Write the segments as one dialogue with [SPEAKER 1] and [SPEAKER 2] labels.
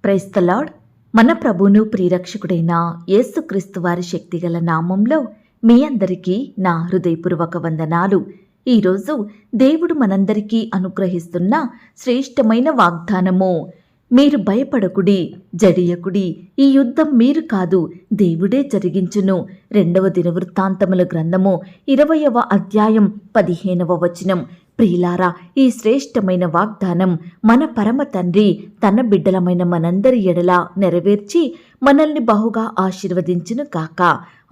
[SPEAKER 1] Praise the lord. మన ప్రభువును ప్రియరక్షకుడైన యేసుక్రీస్తు వారి శక్తిగల నామంలో మీ అందరికీ నా హృదయపూర్వక వందనాలు. ఈరోజు దేవుడు మనందరికీ అనుగ్రహిస్తున్న శ్రేష్టమైన వాగ్దానము, మీరు భయపడకుడి, జడియకుడి, ఈ యుద్ధం మీరు కాదు, దేవుడే జరిగించును. 2వ దినవృత్తాంతముల గ్రంథము 20వ అధ్యాయం 15వ వచనం. ప్రియులారా, ఈ శ్రేష్టమైన వాగ్దానం మన పరమ తండ్రి తన బిడ్డలమైన మనందరి ఎడల నెరవేర్చి మనల్ని బహుగా ఆశీర్వదించును కాక.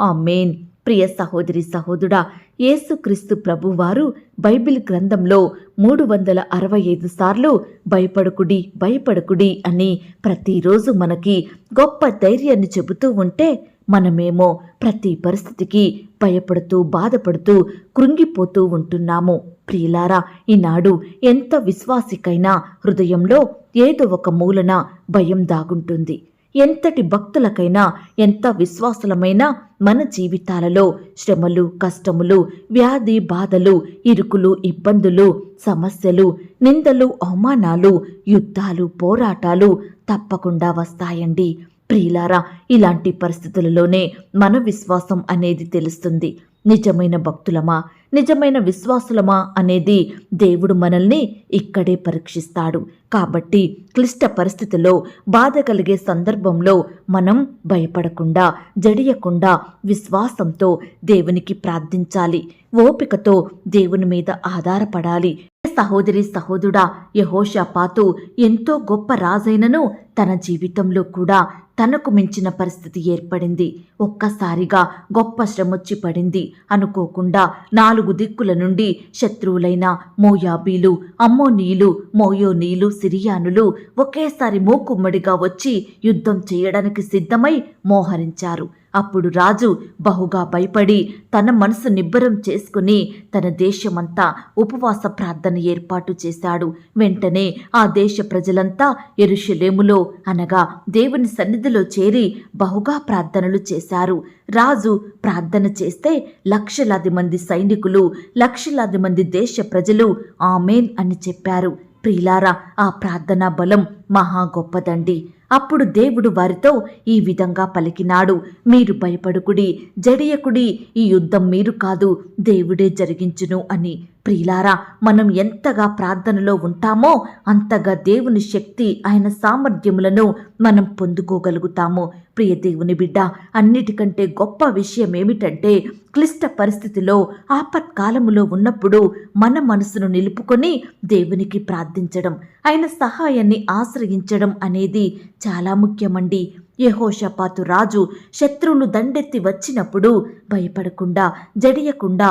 [SPEAKER 1] ఆమేన్. ప్రియ సహోదరి సహోదరుడా, యేసుక్రీస్తు ప్రభువారు బైబిల్ గ్రంథంలో 365 సార్లు భయపడకుడి భయపడకుడి అని ప్రతిరోజు మనకి గొప్ప ధైర్యాన్ని చెబుతూ ఉంటే, మనమేమో ప్రతి పరిస్థితికి భయపడుతూ బాధపడుతూ కృంగిపోతూ ఉంటున్నాము. ప్రియులారా, ఈనాడు ఎంత విశ్వాసికైనా హృదయంలో ఏదో ఒక మూలన భయం దాగుంటుంది. ఎంతటి భక్తులకైనా, ఎంత విశ్వాసులమైనా మన జీవితాలలో శ్రమలు, కష్టములు, వ్యాధి, బాధలు, ఇరుకులు, ఇబ్బందులు, సమస్యలు, నిందలు, అవమానాలు, యుద్ధాలు, పోరాటాలు తప్పకుండా వస్తాయండి. ప్రియులారా, ఇలాంటి పరిస్థితులలోనే మన విశ్వాసం అనేది తెలుస్తుంది. నిజమైన భక్తులమా, నిజమైన విశ్వాసులమా అనేది దేవుడు మనల్ని ఇక్కడే పరీక్షిస్తాడు. కాబట్టి క్లిష్ట పరిస్థితుల్లో, బాధ కలిగే సందర్భంలో మనం భయపడకుండా, జడియకుండా విశ్వాసంతో దేవునికి ప్రార్థించాలి. ఓపికతో దేవుని మీద ఆధారపడాలి. సహోదరి సహోదరుడా, యెహోషాపాతు ఎంతో గొప్ప రాజైనను తన జీవితంలో కూడా తనకు మించిన పరిస్థితి ఏర్పడింది. ఒక్కసారిగా గొప్ప శ్రమొచ్చి పడింది. అనుకోకుండా 4 దిక్కుల నుండి శత్రువులైన మోయాబీలు, అమ్మోనీయులు, మోయోనీయులు, సిరియానులు ఒకేసారి మూకుమ్మడిగా వచ్చి యుద్ధం చేయడానికి సిద్ధమై మోహరించారు. అప్పుడు రాజు బహుగా భయపడి తన మనసు నిబ్బరం చేసుకుని తన దేశమంతా ఉపవాస ప్రార్థన ఏర్పాటు చేశాడు. వెంటనే ఆ దేశ ప్రజలంతా యెరూషలేములో అనగా దేవుని సన్నిధిలో చేరి బహుగా ప్రార్థనలు చేశారు. రాజు ప్రార్థన చేస్తే లక్షలాది మంది సైనికులు, లక్షలాది మంది దేశ ప్రజలు ఆమేన్ అని చెప్పారు. ప్రియులారా, ఆ ప్రార్థనా బలం మహా గొప్పదండి. అప్పుడు దేవుడు వారితో ఈ విధంగా పలికినాడు, మీరు భయపడుకుడి, జడియకుడి, ఈ యుద్ధం మీరు కాదు, దేవుడే జరిగించును అని. ప్రియులారా, మనం ఎంతగా ప్రార్థనలో ఉంటామో అంతగా దేవుని శక్తి, ఆయన సామర్థ్యములను మనం పొందుకోగలుగుతాము. ప్రియ దేవుని బిడ్డ, అన్నిటికంటే గొప్ప విషయం ఏమిటంటే, క్లిష్ట పరిస్థితిలో, ఆపత్కాలములో ఉన్నప్పుడు మన మనసును నిలుపుకొని దేవునికి ప్రార్థించడం, ఆయన సహాయాన్ని ఆశ్రయించడం అనేది చాలా ముఖ్యమండి. యెహోషాపాతు రాజు శత్రువులు దండెత్తి వచ్చినప్పుడు భయపడకుండా, జడియకుండా,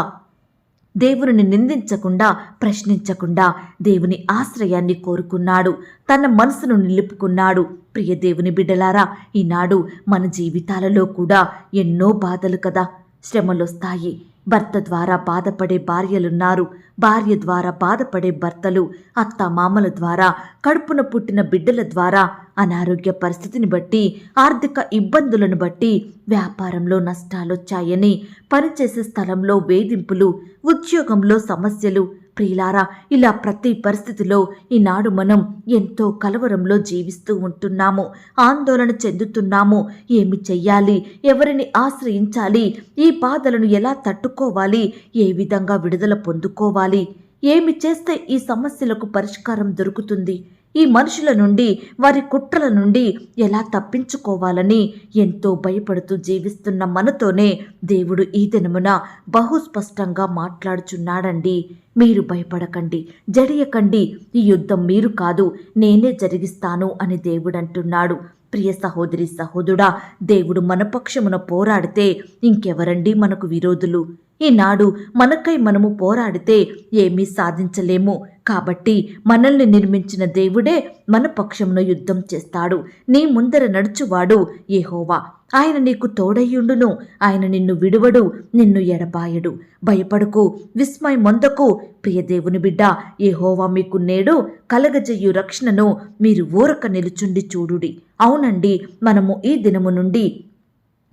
[SPEAKER 1] దేవుని నిందించకుండా, ప్రశ్నించకుండా దేవుని ఆశ్రయాన్ని కోరుకున్నాడు. తన మనసును నిలుపుకున్నాడు. ప్రియ దేవుని బిడ్డలారా, ఈనాడు మన జీవితాలలో కూడా ఎన్నో బాధలు కదా, శ్రమలొస్తాయి. భర్త ద్వారా బాధపడే భార్యలున్నారు, భార్య ద్వారా బాధపడే భర్తలు, అత్త మామల ద్వారా, కడుపున పుట్టిన బిడ్డల ద్వారా, అనారోగ్య పరిస్థితిని బట్టి, ఆర్థిక ఇబ్బందులను బట్టి, వ్యాపారంలో నష్టాలొచ్చాయని, పనిచేసే స్థలంలో వేధింపులు, ఉద్యోగంలో సమస్యలు. ప్రియులారా, ఇలా ప్రతి పరిస్థితిలో ఈనాడు మనం ఎంతో కలవరంలో జీవిస్తూ ఉంటున్నాము. ఆందోళన చెందుతున్నాము. ఏమి చెయ్యాలి, ఎవరిని ఆశ్రయించాలి, ఈ బాధలను ఎలా తట్టుకోవాలి, ఏ విధంగా విడుదల పొందుకోవాలి, ఏమి చేస్తే ఈ సమస్యలకు పరిష్కారం దొరుకుతుంది, ఈ మనుషుల నుండి, వారి కుట్రల నుండి ఎలా తప్పించుకోవాలని ఎంతో భయపడుతూ జీవిస్తున్న మనతోనే దేవుడు ఈ దినమున బహుస్పష్టంగా మాట్లాడుచున్నాడండి. మీరు భయపడకండి, జడియకండి, ఈ యుద్ధం మీరు కాదు, నేనే జరిగిస్తాను అని దేవుడు అంటున్నాడు. ప్రియ సహోదరి సహోదరుడా, దేవుడు మన పక్షమున పోరాడితే ఇంకెవరండి మనకు విరోధులు? ఈనాడు మనకై మనము పోరాడితే ఏమీ సాధించలేము. కాబట్టి మనల్ని నిర్మించిన దేవుడే మన పక్షమున యుద్ధం చేస్తాడు. నీ ముందర నడుచువాడు యెహోవా. ఆయన నీకు తోడయ్యుండును. ఆయన నిన్ను విడువడు, నిన్ను ఎడబాయడు. భయపడకు, విస్మయం పొందకు. ప్రియ దేవుని బిడ్డ, యెహోవా మీకు నేడు కలగజేయు రక్షణను మీరు ఊరక నిలుచుండి చూడుడి. అవునండి, మనము ఈ దినము నుండి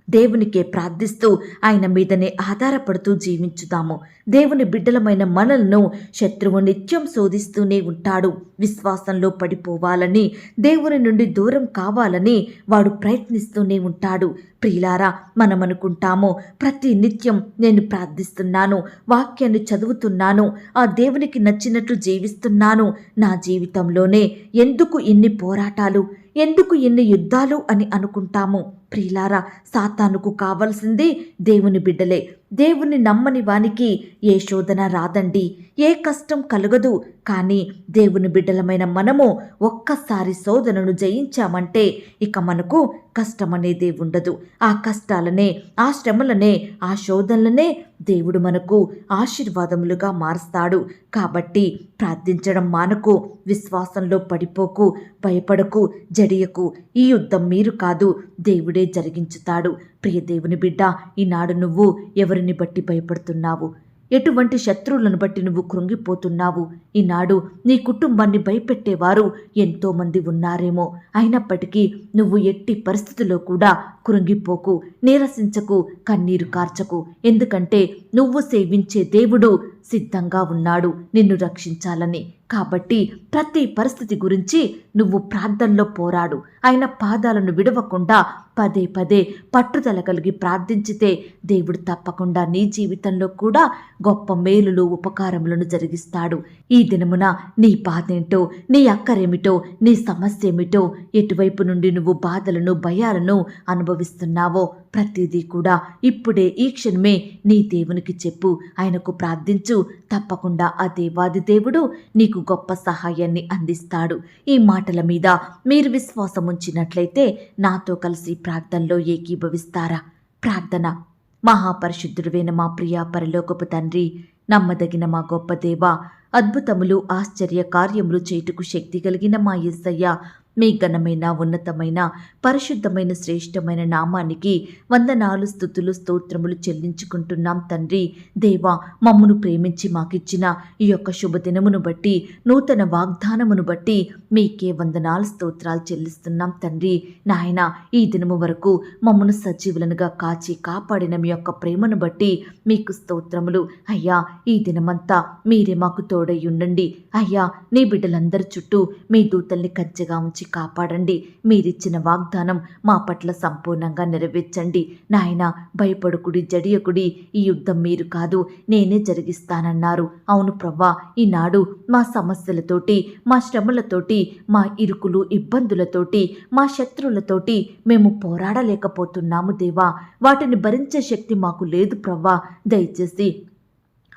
[SPEAKER 1] దేవునికే ప్రార్థిస్తూ ఆయన మీదనే ఆధారపడుతూ జీవించుదాము. దేవుని బిడ్డలమైన మనలను శత్రువు నిత్యం శోధిస్తూనే ఉంటాడు. విశ్వాసంలో పడిపోవాలని, దేవుని నుండి దూరం కావాలని వాడు ప్రయత్నిస్తూనే ఉంటాడు. ప్రియులారా, మనం అనుకుంటాము ప్రతి నిత్యం నేను ప్రార్థిస్తున్నాను, వాక్యాన్ని చదువుతున్నాను, ఆ దేవునికి నచ్చినట్లు జీవిస్తున్నాను, నా జీవితంలోనే ఎందుకు ఇన్ని పోరాటాలు, ఎందుకు ఇన్ని యుద్ధాలు అని అనుకుంటాము. ప్రియులారా, సాతానుకు కావలసింది దేవుని బిడ్డలే. దేవుని నమ్మని వానికి ఏ శోధన రాదండి, ఏ కష్టం కలగదు. కానీ దేవుని బిడ్డలమైన మనము ఒక్కసారి శోధనను జయించామంటే ఇక మనకు కష్టం అనేదే ఉండదు. ఆ కష్టాలనే, ఆ శ్రమలనే, ఆ శోధనలనే దేవుడు మనకు ఆశీర్వాదములుగా మారుస్తాడు. కాబట్టి ప్రార్థించడం మానకు, విశ్వాసంలో పడిపోకు, భయపడకు, జడియకు. ఈ యుద్ధం మీరు కాదు, దేవుడే జరిగించుతాడు. ప్రియ దేవుని బిడ్డ, ఈనాడు నువ్వు ఎవరిని బట్టి భయపడుతున్నావు? ఎటువంటి శత్రువులను బట్టి నువ్వు కృంగిపోతున్నావు? ఈనాడు నీ కుటుంబాన్ని భయపెట్టేవారు ఎంతోమంది ఉన్నారేమో. అయినప్పటికీ నువ్వు ఎట్టి పరిస్థితుల్లో కూడా కృంగిపోకు, నీరసించకు, కన్నీరు కార్చకు. ఎందుకంటే నువ్వు సేవించే దేవుడు సిద్ధంగా ఉన్నాడు నిన్ను రక్షించాలని. కాబట్టి ప్రతి పరిస్థితి గురించి నువ్వు ప్రార్థనలో పోరాడు. ఆయన పాదాలను విడవకుండా పదే పదే పట్టుదల కలిగి ప్రార్థించితే దేవుడు తప్పకుండా నీ జీవితంలో కూడా గొప్ప మేలులు, ఉపకారములను జరిగిస్తాడు. ఈ దినమున నీ బాధేంటో, నీ అక్కరేమిటో, నీ సమస్య ఏమిటో, ఎటువైపు నుండి నువ్వు బాధలను, భయాలను అనుభవిస్తున్నావో ప్రతిదీ కూడా ఇప్పుడే, ఈ క్షణమే నీ దేవునికి చెప్పు, ఆయనకు ప్రార్థించు. తప్పకుండా ఆ దేవాది దేవుడు నీకు గొప్ప సహాయాన్ని అందిస్తాడు. ఈ మాటల మీద మీరు విశ్వాసం ఉంచినట్లయితే నాతో కలిసి ప్రార్థనలో ఏకీభవిస్తారా? ప్రార్థన. మహాపరిశుద్ధుడైన మా ప్రియ పరలోకపు తండ్రి, నమ్మదగిన మా గొప్ప దేవ, అద్భుతములు, ఆశ్చర్య కార్యములు చేయుటకు శక్తి కలిగిన మా యేసయ్య, మీ ఘనమైన, ఉన్నతమైన, పరిశుద్ధమైన, శ్రేష్టమైన నామానికి వందనాలు, స్తుతులు, స్తోత్రములు చెల్లించుకుంటున్నాం తండ్రి. దేవా, మమ్మను ప్రేమించి మాకిచ్చిన ఈ యొక్క శుభదినమును బట్టి, నూతన వాగ్దానమును బట్టి మీకే వందనాలు, స్తోత్రాలు చెల్లిస్తున్నాం తండ్రి. నాయన, ఈ దినము వరకు మమ్మను సజీవులనుగా కాచి కాపాడిన మీ యొక్క ప్రేమను బట్టి మీకు స్తోత్రములు. అయ్యా, ఈ దినమంతా మీరే మాకు తోడై ఉండండి. అయ్యా, నీ బిడ్డలందరి చుట్టూ మీ దూతల్ని కంచెగా ఉంచి కాపాడండి. మీరిచ్చిన వాగ్దానం మా పట్ల సంపూర్ణంగా నెరవేర్చండి. నాయన, భయపడుకుడి, జడియకుడి, ఈ యుద్ధం మీరు కాదు, నేనే జరిగిస్తానన్నారు. అవును ప్రవ్వా, ఈనాడు మా సమస్యలతోటి, మా శ్రమలతోటి, మా ఇరుకులు, ఇబ్బందులతోటి, మా శత్రువులతోటి మేము పోరాడలేకపోతున్నాము దేవా. వాటిని భరించే శక్తి మాకు లేదు ప్రవ్వా. దయచేసి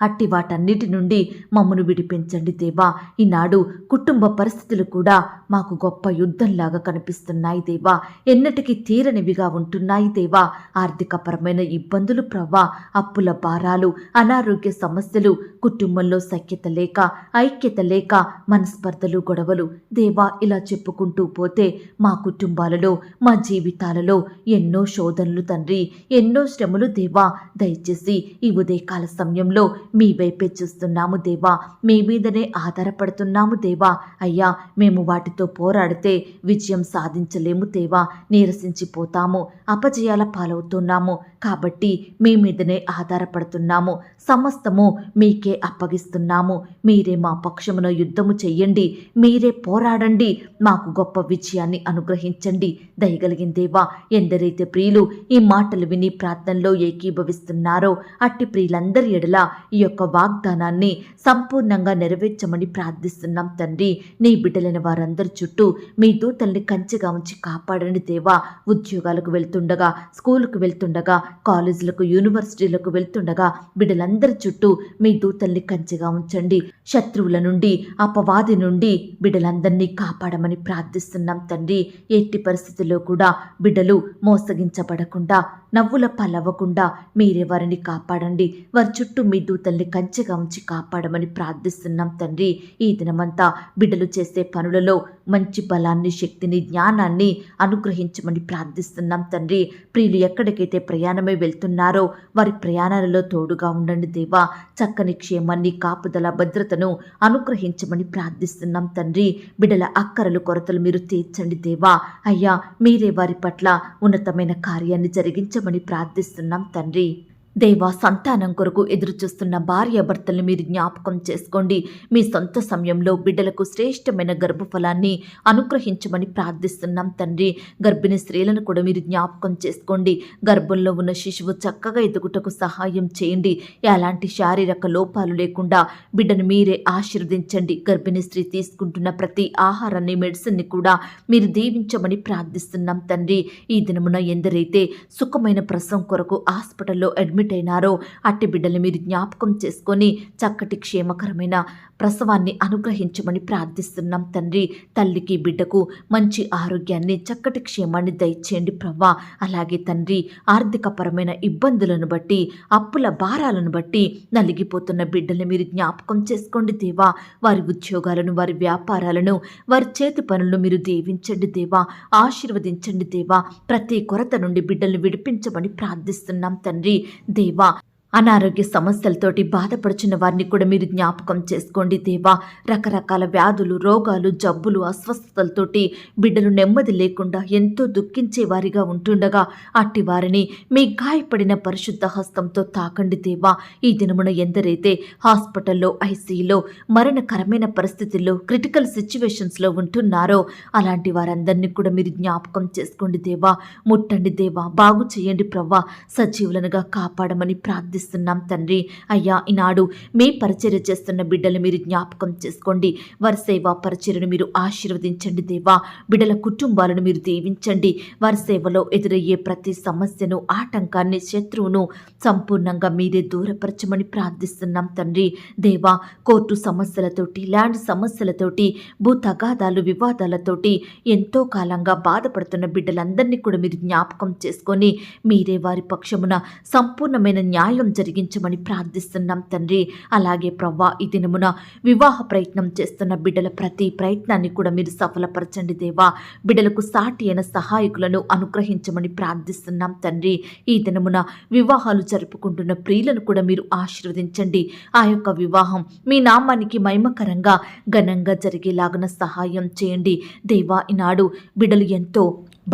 [SPEAKER 1] అట్టి వాటన్నిటి నుండి మమ్మను విడిపించండి దేవా. ఈనాడు కుటుంబ పరిస్థితులు కూడా మాకు గొప్ప యుద్ధంలాగా కనిపిస్తున్నాయి దేవా. ఎన్నటికీ తీరనివిగా ఉంటున్నాయి దేవా. ఆర్థికపరమైన ఇబ్బందులు ప్రవ్వా, అప్పుల భారాలు, అనారోగ్య సమస్యలు, కుటుంబంలో సఖ్యత లేక, ఐక్యత లేక, మనస్పర్ధలు, గొడవలు దేవా, ఇలా చెప్పుకుంటూ పోతే మా కుటుంబాలలో, మా జీవితాలలో ఎన్నో శోధనలు తండ్రి, ఎన్నో శ్రమలు దేవా. దయచేసి ఈ ఉదయకాల సమయంలో మీ వైపే చూస్తున్నాము దేవా, మీ మీదనే ఆధారపడుతున్నాము దేవా. అయ్యా, మేము వాటితో పోరాడితే విజయం సాధించలేము దేవా, నీరసించిపోతాము, అపజయాల పాలవుతున్నాము. కాబట్టి మీ మీదనే ఆధారపడుతున్నాము, సమస్తము మీకే అప్పగిస్తున్నాము. మీరే మా పక్షమున యుద్ధము చెయ్యండి, మీరే పోరాడండి, మాకు గొప్ప విజయాన్ని అనుగ్రహించండి. దయగలిగిన దేవా, ఎందరైతే ప్రియులు ఈ మాటలు విని ప్రార్థనలో ఏకీభవిస్తున్నారో అట్టి ప్రియులందరి ఎడల ఈ యొక్క వాగ్దానాన్ని సంపూర్ణంగా నెరవేర్చమని ప్రార్థిస్తున్నాం తండ్రి. నీ బిడ్డలైన వారందరి చుట్టూ మీ దూతల్ని కంచెగా ఉంచి కాపాడండి దేవా. ఉద్యోగాలకు వెళ్తుండగా, స్కూలుకు వెళ్తుండగా, కాలేజీలకు, యూనివర్సిటీలకు వెళ్తుండగా బిడ్డలందరి చుట్టూ మీ దూతల్ని కంచెగా ఉంచండి. శత్రువుల నుండి, అపవాది నుండి బిడ్డలందరినీ కాపాడమని ప్రార్థిస్తున్నాం తండ్రి. ఎట్టి పరిస్థితుల్లో కూడా బిడ్డలు మోసగించబడకుండా, నవ్వుల పాలవ్వకుండా మీరే వారిని కాపాడండి. వారి చుట్టూ మీ దూతల్ని కంచెగా ఉంచి కాపాడమని ప్రార్థిస్తున్నాం తండ్రి. ఈ దినమంతా బిడ్డలు చేసే పనులలో మంచి బలాన్ని, శక్తిని, జ్ఞానాన్ని అనుగ్రహించమని ప్రార్థిస్తున్నాం తండ్రి. ప్రియులు ఎక్కడికైతే ప్రయాణమై వెళ్తున్నారో వారి ప్రయాణాలలో తోడుగా ఉండండి దేవా. చక్కని క్షేమాన్ని, కాపుదల, భద్రతను అనుగ్రహించమని ప్రార్థిస్తున్నాం తండ్రి. బిడ్డల అక్కరలు, కొరతలు మీరు తీర్చండి దేవా. అయ్యా, మీరే వారి పట్ల ఉన్నతమైన కార్యాన్ని జరిగించమని ప్రార్థిస్తున్నాం తండ్రి. దేవా, సంతానం కొరకు ఎదురు చూస్తున్న భార్యాభర్తల్ని మీరు జ్ఞాపకం చేసుకోండి. మీ సొంత సమయంలో బిడ్డలకు శ్రేష్టమైన గర్భఫలాన్ని అనుగ్రహించమని ప్రార్థిస్తున్నాం తండ్రి. గర్భిణీ స్త్రీలను కూడా మీరు జ్ఞాపకం చేసుకోండి. గర్భంలో ఉన్న శిశువు చక్కగా ఎదుగుటకు సహాయం చేయండి. ఎలాంటి శారీరక లోపాలు లేకుండా బిడ్డను మీరే ఆశీర్వదించండి. గర్భిణీ స్త్రీ తీసుకుంటున్న ప్రతి ఆహారాన్ని, మెడిసిన్ని కూడా మీరు దీవించమని ప్రార్థిస్తున్నాం తండ్రి. ఈ దినమున ఎందరైతే సుఖమైన ప్రసవం కొరకు హాస్పిటల్లో అడ్మిట్ అయినారో అట్టి బిడ్డల్ని మీరు జ్ఞాపకం చేసుకొని చక్కటి క్షేమకరమైన ప్రసవాన్ని అనుగ్రహించమని ప్రార్థిస్తున్నాం తండ్రి. తల్లికి, బిడ్డకు మంచి ఆరోగ్యాన్ని, చక్కటి క్షేమాన్ని దయచేయండి ప్రభా. అలాగే తండ్రి, ఆర్థికపరమైన ఇబ్బందులను బట్టి, అప్పుల భారాలను బట్టి నలిగిపోతున్న బిడ్డల్ని మీరు జ్ఞాపకం చేసుకోండి దేవా. వారి ఉద్యోగాలను, వారి వ్యాపారాలను, వారి చేతి పనులను మీరు దీవించండి దేవా. ఆశీర్వదించండి దేవా. ప్రతి కొరత నుండి బిడ్డల్ని విడిపించమని ప్రార్థిస్తున్నాం తండ్రి. దేవా, అనారోగ్య సమస్యలతోటి బాధపడుచున్న వారిని కూడా మీరు జ్ఞాపకం చేసుకోండి దేవా. రకరకాల వ్యాధులు, రోగాలు, జబ్బులు, అస్వస్థతలతోటి బిడ్డలు నెమ్మది లేకుండా ఎంతో దుఃఖించే వారిగా ఉంటుండగా అట్టి వారిని మీ గాయపడిన పరిశుద్ధ హస్తంతో తాకండి దేవా. ఈ దినమున ఎందరైతే హాస్పిటల్లో, ఐసీయూలో, మరణకరమైన పరిస్థితుల్లో, క్రిటికల్ సిచ్యువేషన్స్లో ఉంటున్నారో అలాంటి వారందరినీ కూడా మీరు జ్ఞాపకం చేసుకోండి దేవా. ముట్టండి దేవా, బాగు చేయండి ప్రవ్వా. సజీవులనుగా కాపాడమని ప్రార్థిస్తున్నాం తండ్రి. అయ్యా, ఈనాడు మీ పరిచర్య చేస్తున్న బిడ్డలు మీరు జ్ఞాపకం చేసుకోండి. వారి సేవా పరిచర్యను మీరు ఆశీర్వదించండి దేవా. బిడ్డల కుటుంబాలను మీరు దీవించండి. వారి సేవలో ఎదురయ్యే ప్రతి సమస్యను, ఆటంకాన్ని, శత్రువును సంపూర్ణంగా మీరే దూరపరచమని ప్రార్థిస్తున్నాం తండ్రి. దేవా, కోర్టు సమస్యలతోటి, ల్యాండ్ సమస్యలతోటి, భూ తగాదాలు, వివాదాలతోటి ఎంతో కాలంగా బాధపడుతున్న బిడ్డలందరినీ కూడా మీరు జ్ఞాపకం చేసుకొని మీరే వారి పక్షమున సంపూర్ణమైన న్యాయం జరిగించమని ప్రార్థిస్తున్నాం తండ్రి. అలాగే ప్రవ్వా, ఈ దినమున వివాహ ప్రయత్నం చేస్తున్న బిడ్డల ప్రతి ప్రయత్నాన్ని కూడా మీరు సఫలపరచండి దేవా. బిడ్డలకు సాటి అయిన సహాయకులను అనుగ్రహించమని ప్రార్థిస్తున్నాం తండ్రి. ఈ దినమున వివాహాలు జరుపుకుంటున్న ప్రియులను కూడా మీరు ఆశీర్వదించండి. ఆ యొక్క వివాహం మీ నామానికి మహిమకరంగా, ఘనంగా జరిగేలాగున సహాయం చేయండి దేవా. ఈనాడు బిడ్డలు ఎంతో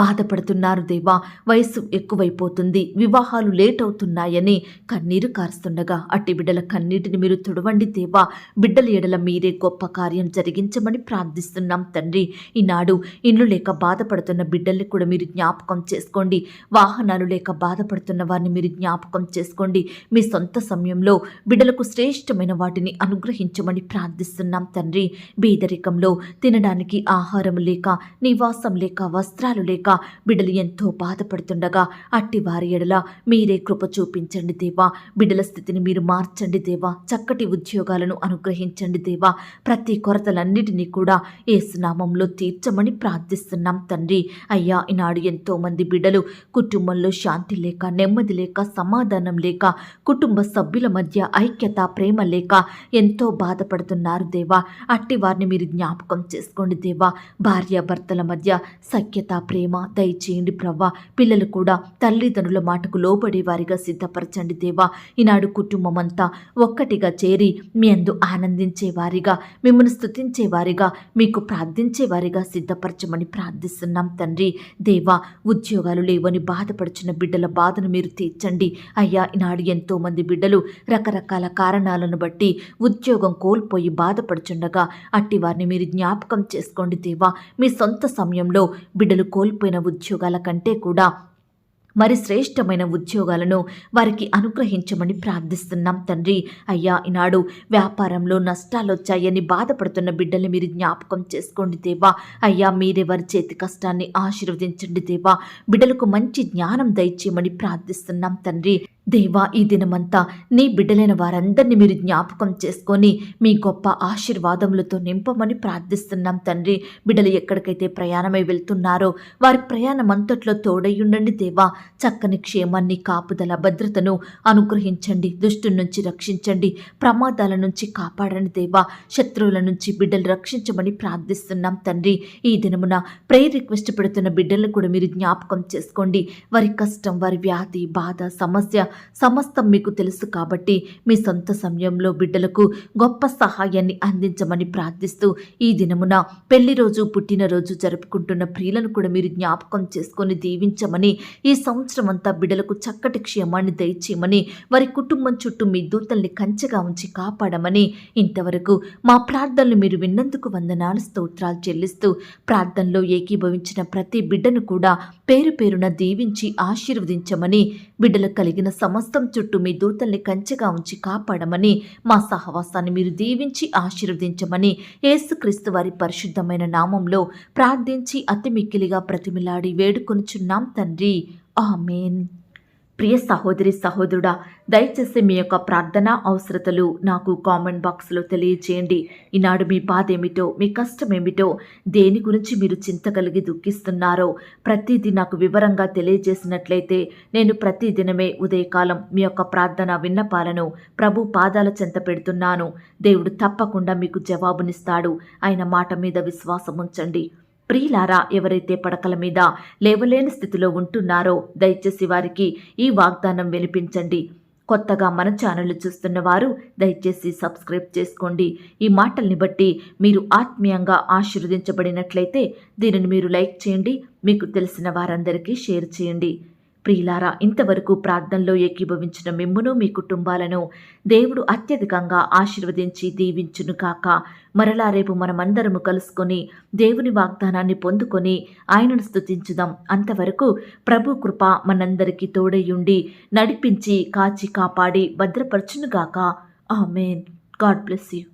[SPEAKER 1] బాధపడుతున్నారు దేవా. వయసు ఎక్కువైపోతుంది, వివాహాలు లేట్ అవుతున్నాయని కన్నీరు కారుస్తుండగా అట్టి బిడ్డల కన్నీటిని మీరు తుడవండి దేవా. బిడ్డల ఎడల మీరే గొప్ప కార్యం జరిగించమని ప్రార్థిస్తున్నాం తండ్రి. ఈనాడు ఇండ్లు లేక బాధపడుతున్న బిడ్డల్ని కూడా మీరు జ్ఞాపకం చేసుకోండి. వాహనాలు లేక బాధపడుతున్న వారిని మీరు జ్ఞాపకం చేసుకోండి. మీ సొంత సమయంలో బిడ్డలకు శ్రేష్టమైన వాటిని అనుగ్రహించమని ప్రార్థిస్తున్నాం తండ్రి. బీదరికంలో తినడానికి ఆహారం లేక, నివాసం లేక, వస్త్రాలు లేక బిడ్డలు ఎంతో బాధపడుతుండగా అట్టి వారి ఎడల మీరే కృప చూపించండి దేవా. బిడ్డల స్థితిని మీరు మార్చండి దేవా. చక్కటి ఉద్యోగాలను అనుగ్రహించండి దేవా. ప్రతి కొరతలన్నిటినీ కూడా యేసు నామములో తీర్చమని ప్రార్థిస్తున్నాం తండ్రి. అయ్యా, ఈనాడు ఎంతో మంది బిడ్డలు కుటుంబంలో శాంతి లేక, నెమ్మది లేక, సమాధానం లేక, కుటుంబ సభ్యుల మధ్య ఐక్యత, ప్రేమ లేక ఎంతో బాధపడుతున్నారు దేవా. అట్టి వారిని మీరు జ్ఞాపకం చేసుకోండి దేవా. భార్యాభర్తల మధ్య సఖ్యత, ప్రేమ దయచేయండి ప్రవ్వా. పిల్లలు కూడా తల్లిదండ్రుల మాటకు లోబడే వారిగా సిద్ధపరచండి దేవా. ఈనాడు కుటుంబం అంతా ఒక్కటిగా చేరి మీ అందు ఆనందించే వారిగా, మిమ్మల్ని స్తుతించే వారిగా, మీకు ప్రార్థించే వారిగా సిద్ధపరచమని ప్రార్థిస్తున్నాం తండ్రి. దేవా, ఉద్యోగాలు లేవని బాధపడుచున్న బిడ్డల బాధను మీరు తీర్చండి అయ్యా. ఈనాడు ఎంతో మంది బిడ్డలు రకరకాల కారణాలను బట్టి ఉద్యోగం కోల్పోయి బాధపడుచుండగా అట్టి వారిని మీరు జ్ఞాపకం చేసుకోండి దేవా. మీ సొంత సమయంలో బిడ్డలు కోల్పోయిన ఉద్యోగాల కంటే కూడా మరి శ్రేష్టమైన ఉద్యోగాలను వారికి అనుగ్రహించమని ప్రార్థిస్తున్నాం తండ్రి. అయ్యా, ఈనాడు వ్యాపారంలో నష్టాలొచ్చాయని బాధపడుతున్న బిడ్డల్ని మీరు జ్ఞాపకం చేసుకోండి దేవా. అయ్యా, మీరే వారి చేతి కష్టాన్ని ఆశీర్వదించండి దేవా. బిడ్డలకు మంచి జ్ఞానం దయచేయమని ప్రార్థిస్తున్నాం తండ్రి. దేవా, ఈ దినమంతా నీ బిడ్డలైన వారందరినీ మీరు జ్ఞాపకం చేసుకొని మీ గొప్ప ఆశీర్వాదములతో నింపమని ప్రార్థిస్తున్నాం తండ్రి. బిడ్డలు ఎక్కడికైతే ప్రయాణమై వెళ్తున్నారో వారి ప్రయాణం అంతట్లో తోడయ్యుండండి దేవా. చక్కని క్షేమాన్ని, కాపుదల, భద్రతను అనుగ్రహించండి. దుష్టుల నుంచి రక్షించండి, ప్రమాదాల నుంచి కాపాడండి దేవా. శత్రువుల నుంచి బిడ్డలు రక్షించమని ప్రార్థిస్తున్నాం తండ్రి. ఈ దినమున ప్రేయర్ రిక్వెస్ట్ పెడుతున్న బిడ్డలను కూడా మీరు జ్ఞాపకం చేసుకోండి. వారి కష్టం, వారి వ్యాధి, బాధ, సమస్య సమస్తం మీకు తెలుసు కాబట్టి మీ సొంత సమయంలో బిడ్డలకు గొప్ప సహాయాన్ని అందించమని ప్రార్థిస్తూ, ఈ దినమున పెళ్లి రోజు, పుట్టినరోజు జరుపుకుంటున్న ప్రియులను కూడా మీరు జ్ఞాపకం చేసుకొని దీవించమని, ఈ సంవత్సరం అంతా బిడ్డలకు చక్కటి క్షేమాన్ని దయచేయమని, వారి కుటుంబం చుట్టూ మీ దూతల్ని కంచెగా ఉంచి కాపాడమని, ఇంతవరకు మా ప్రార్థనలు మీరు విన్నందుకు వందనాలు, స్తోత్రాలు చెల్లిస్తూ, ప్రార్థనలో ఏకీభవించిన ప్రతి బిడ్డను కూడా పేరు పేరున దీవించి ఆశీర్వదించమని, బిడ్డలకు కలిగిన సమస్తం చుట్టూ మీ దూతల్ని కంచెగా ఉంచి కాపాడమని, మా సహవాసాన్ని మీరు దీవించి ఆశీర్వదించమని యేసుక్రీస్తు వారి పరిశుద్ధమైన నామంలో ప్రార్థించి అతి మిక్కిలిగా ప్రతిమిలాడి వేడుకొనుచున్నాం తండ్రి. ఆమేన్. ప్రియ సహోదరి, సహోదరుడా, దయచేసి మీ యొక్క ప్రార్థనా అవసరతలు నాకు కామెంట్ బాక్స్లో తెలియచేయండి. ఈనాడు మీ బాధ ఏమిటో, మీ కష్టం ఏమిటో, దేని గురించి మీరు చింత కలిగి దుఃఖిస్తున్నారో ప్రతిదీ నాకు వివరంగా తెలియజేసినట్లయితే నేను ప్రతిదినమే ఉదయకాలం మీ యొక్క ప్రార్థన విన్నపాలను ప్రభు పాదాల చెంత పెడుతున్నాను. దేవుడు తప్పకుండా మీకు జవాబునిస్తాడు. ఆయన మాట మీద విశ్వాసం ఉంచండి. ప్రియులారా, ఎవరైతే పడకల మీద లేవలేని స్థితిలో ఉంటున్నారో దయచేసి వారికి ఈ వాగ్దానం వినిపించండి. కొత్తగా మన ఛానల్ చూస్తున్న వారు దయచేసి సబ్స్క్రైబ్ చేసుకోండి. ఈ మాటల్ని బట్టి మీరు ఆత్మీయంగా ఆశీర్వదించబడినట్లయితే దీనిని మీరు లైక్ చేయండి, మీకు తెలిసిన వారందరికీ షేర్ చేయండి. ప్రియులారా, ఇంతవరకు ప్రార్థనలో ఏకీభవించిన మిమ్మును, మీ కుటుంబాలను దేవుడు అత్యధికంగా ఆశీర్వదించి దీవించును కాక. మరలా రేపు మనమందరము కలుసుకొని దేవుని వాగ్దానాన్ని పొందుకొని ఆయనను స్తుతించుదాం. అంతవరకు ప్రభు కృప మనందరికీ తోడయ్యుండి నడిపించి కాచి కాపాడి భద్రపరచునుగాక. ఆమేన్. God bless you.